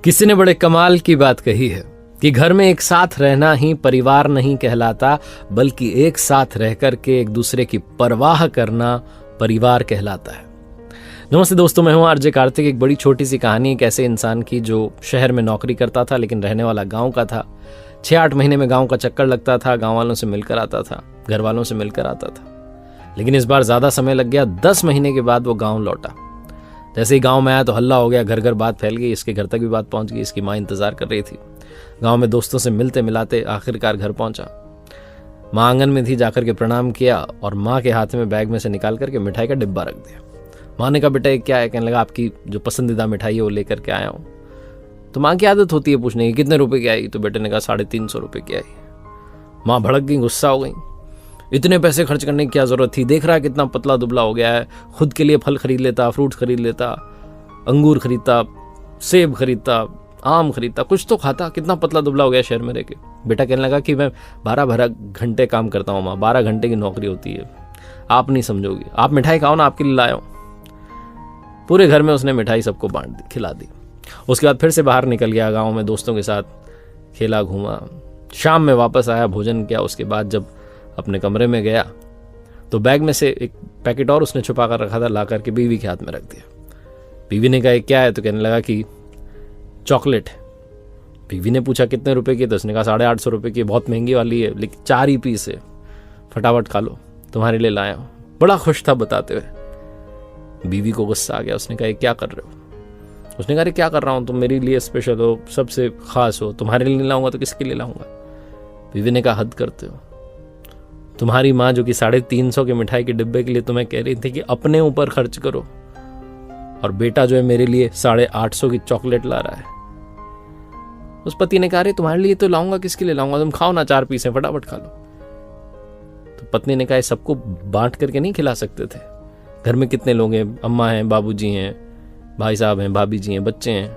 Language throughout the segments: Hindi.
किसी ने बड़े कमाल की बात कही है कि घर में एक साथ रहना ही परिवार नहीं कहलाता, बल्कि एक साथ रहकर के एक दूसरे की परवाह करना परिवार कहलाता है। नमस्ते दोस्तों, मैं हूं आरजे कार्तिक। एक बड़ी छोटी सी कहानी एक ऐसे इंसान की जो शहर में नौकरी करता था लेकिन रहने वाला गांव का था। 6-8 महीने में गांव का चक्कर लगता था, गांव वालों से मिलकर आता था, घर वालों से मिलकर आता था। लेकिन इस बार ज्यादा समय लग गया। 10 महीने के बाद वो गांव लौटा। जैसे ही गांव में आया तो हल्ला हो गया, घर घर बात फैल गई। इसके घर तक भी बात पहुंच गई। इसकी माँ इंतजार कर रही थी। गांव में दोस्तों से मिलते मिलाते आखिरकार घर पहुंचा। माँ आंगन में थी, जाकर के प्रणाम किया और माँ के हाथ में बैग में से निकाल करके मिठाई का डिब्बा रख दिया। माँ ने कहा, बेटा ये क्या है? कहने लगा, आपकी जो पसंदीदा मिठाई है वो लेकर के आया हूँ। तो माँ की आदत होती है पूछने की, कितने रुपए की आई? तो बेटे ने कहा 350 रुपये की आई। माँ भड़क गई, गुस्सा हो गई। इतने पैसे खर्च करने की क्या जरूरत थी? देख रहा है कितना पतला दुबला हो गया है। खुद के लिए फल खरीद लेता, फ्रूट्स खरीद लेता, अंगूर खरीदता, सेब खरीदता, आम खरीदता, कुछ तो खाता। कितना पतला दुबला हो गया शहर में रह के। बेटा कहने लगा कि मैं 12 घंटे काम करता हूँ माँ, 12 घंटे की नौकरी होती है, आप नहीं समझोगी। आप मिठाई खाओ ना, आपके लिए लाया हूँ। पूरे घर में उसने मिठाई सबको बांट दी, खिला दी। उसके बाद फिर से बाहर निकल गया, गाँव में दोस्तों के साथ खेला, घूमा। शाम में वापस आया, भोजन किया। उसके बाद जब अपने कमरे में गया तो बैग में से एक पैकेट और उसने छुपा कर रखा था, ला करके बीवी के हाथ में रख दिया। बीवी ने कहा, क्या है? तो कहने लगा कि चॉकलेट है। बीवी ने पूछा कितने रुपए की? तो उसने कहा 850 रुपये की, बहुत महंगी वाली है, लेकिन 4 ही पीस है, फटाफट खा लो, तुम्हारे लिए लाया हूँ। बड़ा खुश था बताते हुए। बीवी को गुस्सा आ गया। उसने कहा, क्या कर रहे हो? उसने कहा, क्या कर रहा हूँ, तुम मेरे लिए स्पेशल हो, सबसे खास हो, तुम्हारे लिए नहीं लाऊंगा तो किसके लिए लाऊंगा? बीवी ने कहा, हद करते हो। तुम्हारी माँ जो कि 350 के मिठाई के डिब्बे के लिए तुम्हें कह रही थी कि अपने ऊपर खर्च करो, और बेटा जो है मेरे लिए 850 की चॉकलेट ला रहा है। उस पति ने कहा, अरे तुम्हारे लिए तो लाऊंगा, किसके लिए लाऊंगा? तुम खाओ ना, 4 पीस हैं, फटाफट खा लो। तो पत्नी ने कहा, सबको बांट करके नहीं खिला सकते थे? घर में कितने लोग हैं? अम्मा हैं, बाबूजी हैं, भाई साहब हैं, भाभी जी हैं, बच्चे हैं।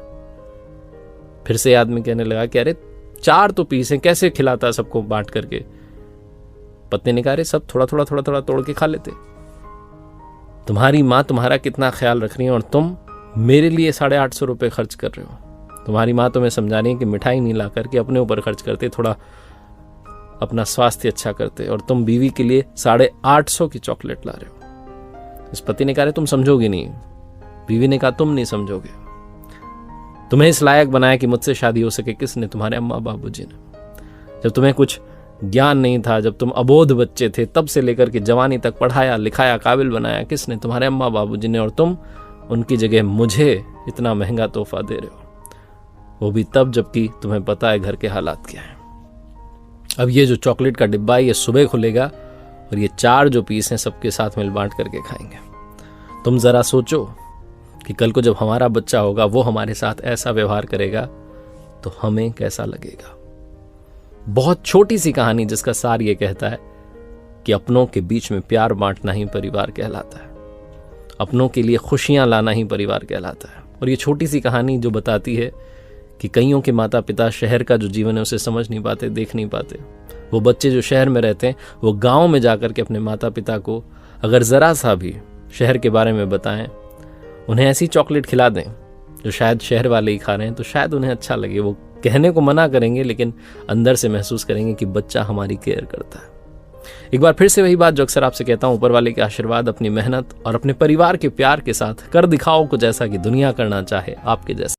फिर से आदमी कहने लगा कि अरे 4 तो पीस हैं, कैसे खिलाता सबको बांट करके? पत्नी ने कहा, अरे सब थोड़ा थोड़ा तोड़ के खा लेते। तुम्हारी माँ तुम्हारा कितना ख्याल रख रही है और तुम मेरे लिए 850 रुपये खर्च कर रहे हो। तुम्हारी माँ तुम्हें समझा रही है कि मिठाई नहीं ला करके अपने ऊपर खर्च करते, थोड़ा अपना स्वास्थ्य अच्छा करते, और तुम बीवी के लिए 850 की चॉकलेट ला रहे हो। इस पति ने कहा, तुम समझोगे नहीं। बीवी ने कहा, तुम नहीं समझोगे। तुम्हें इस लायक बनाया कि मुझसे शादी हो सके किसने? तुम्हारे अम्मा बाबूजी ने। जब तुम्हें कुछ ज्ञान नहीं था, जब तुम अबोध बच्चे थे, तब से लेकर के जवानी तक पढ़ाया लिखाया, काबिल बनाया किसने? तुम्हारे अम्मा बाबूजी ने। और तुम उनकी जगह मुझे इतना महंगा तोहफा दे रहे हो, वो भी तब जबकि तुम्हें पता है घर के हालात क्या है। अब ये जो चॉकलेट का डिब्बा है ये सुबह खुलेगा और ये 4 जो पीस हैं सबके साथ मिल बांट करके खाएंगे। तुम जरा सोचो कि कल को जब हमारा बच्चा होगा वो हमारे साथ ऐसा व्यवहार करेगा तो हमें कैसा लगेगा। बहुत छोटी सी कहानी जिसका सार ये कहता है कि अपनों के बीच में प्यार बांटना ही परिवार कहलाता है, अपनों के लिए खुशियां लाना ही परिवार कहलाता है। और ये छोटी सी कहानी जो बताती है कि कईयों के माता पिता शहर का जो जीवन है उसे समझ नहीं पाते, देख नहीं पाते। वो बच्चे जो शहर में रहते हैं वो गांव में जाकर के अपने माता पिता को अगर जरा सा भी शहर के बारे में बताएं, उन्हें ऐसी चॉकलेट खिला दें जो शायद शहर वाले ही खा रहे हैं, तो शायद उन्हें अच्छा लगे। वो कहने को मना करेंगे लेकिन अंदर से महसूस करेंगे कि बच्चा हमारी केयर करता है। एक बार फिर से वही बात जो अक्सर आपसे कहता हूं, ऊपर वाले के आशीर्वाद, अपनी मेहनत और अपने परिवार के प्यार के साथ कर दिखाओ कुछ ऐसा कि दुनिया करना चाहे आपके जैसा।